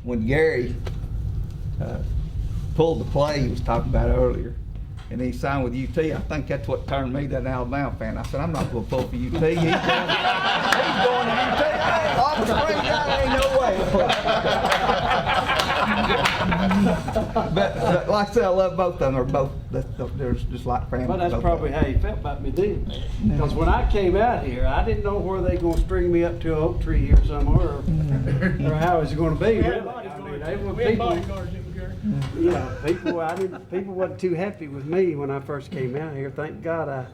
when Gary pulled the play he was talking about earlier, and he signed with UT, I think that's what turned me to an Alabama fan. I said, I'm not going to pull for UT. He's going to UT. Hey, off the spring, ain't no way. but like I said, I love both of them. They're just like family. Well, that's probably how you felt about me then. Because when I came out here, I didn't know where they going to string me up to an oak tree here somewhere, or how it's going to be. Really. I mean, they were people. Yeah, people wasn't too happy with me when I first came out here. Thank God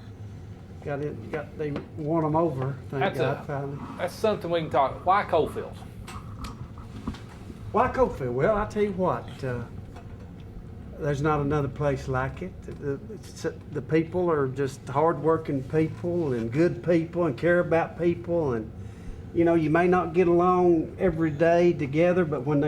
they won them over. Thank God, finally. That's something we can talk. Why Coalfield? Why Coalfield? Well, I tell you what, there's not another place like it. The people are just hard-working people and good people and care about people, and you know, you may not get along every day together, but when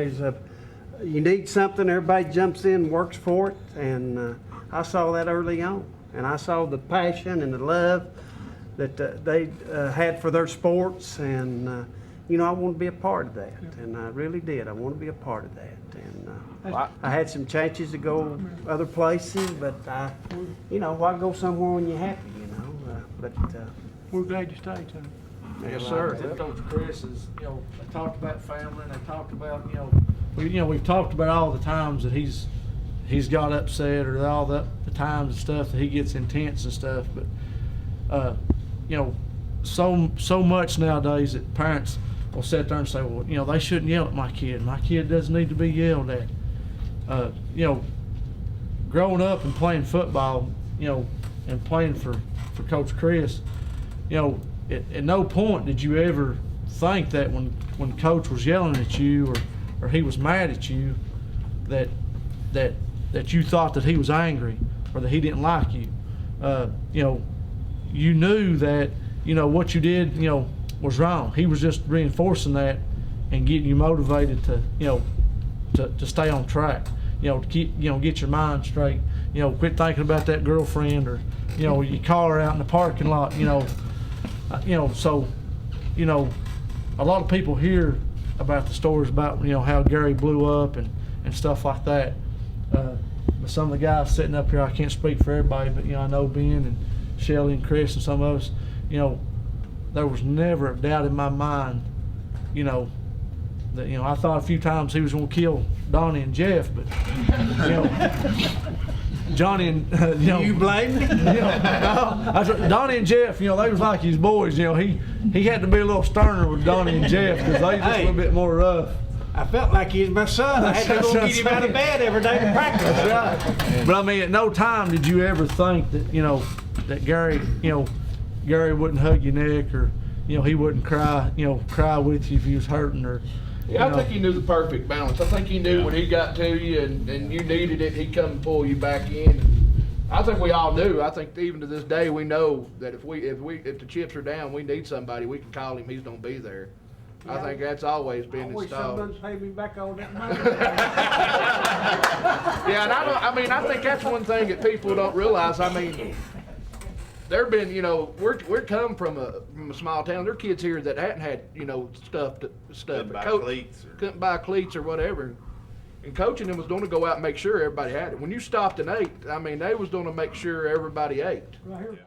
you need something, everybody jumps in and works for it, and I saw that early on, and I saw the passion and the love that they had for their sports, and you know, I want to be a part of that, and I really did. I want to be a part of that, and I had some chances to go other places, but you know, why go somewhere when you're happy, you know? But we're glad you stayed, too. Yes, sir. Coach Kreis is, you know, they talked about family, and they talked about, we've talked about all the times that he's got upset, or all the times and stuff that he gets intense and stuff. But you know, so much nowadays that parents will sit there and say, well, you know, they shouldn't yell at my kid. My kid doesn't need to be yelled at. You know, growing up and playing football, you know, and playing for Coach Kreis, you know, at no point did you ever think that when Coach was yelling at you or he was mad at you, that you thought that he was angry or that he didn't like you. You know, you knew that, you know, what you did, you know, was wrong. He was just reinforcing that and getting you motivated to, you know, to stay on track. You know, to keep, you know, get your mind straight. You know, quit thinking about that girlfriend, or, you know, you call her out in the parking lot. You know, so, you know, a lot of people hear about the stories about, you know, how Gary blew up and stuff like that. But some of the guys sitting up here, I can't speak for everybody, but, you know, I know Ben and Shelly and Chris and some of us, you know, there was never a doubt in my mind, you know, that, you know, I thought a few times he was going to kill Donnie and Jeff, but, you know, Johnny and, you know. You blame me? You know, no, Donnie and Jeff, you know, they was like his boys. You know, he had to be a little sterner with Donnie and Jeff because they just a little bit more rough. I felt like he was my son. I had to go get him out of bed every day to practice. That's right. But I mean, at no time did you ever think that, you know, that Gary wouldn't hug your neck, or, you know, he wouldn't cry with you if he was hurting, or. Yeah, I think he knew the perfect balance. I think he knew when he got to you and you needed it, he'd come and pull you back in. I think we all knew. I think even to this day we know that if the chips are down, we need somebody, we can call him, he's gonna be there. Yeah. I think that's always been installed. I wish somebody paid me back all that money. Yeah, and I think that's one thing that people don't realize. I mean, there've been, you know, we're come from a small town. There are kids here that hadn't had, you know, stuff. Couldn't buy cleats or whatever. And coaching them was going to go out and make sure everybody had it. When you stopped and ate, I mean, they was going to make sure everybody ate. Right here.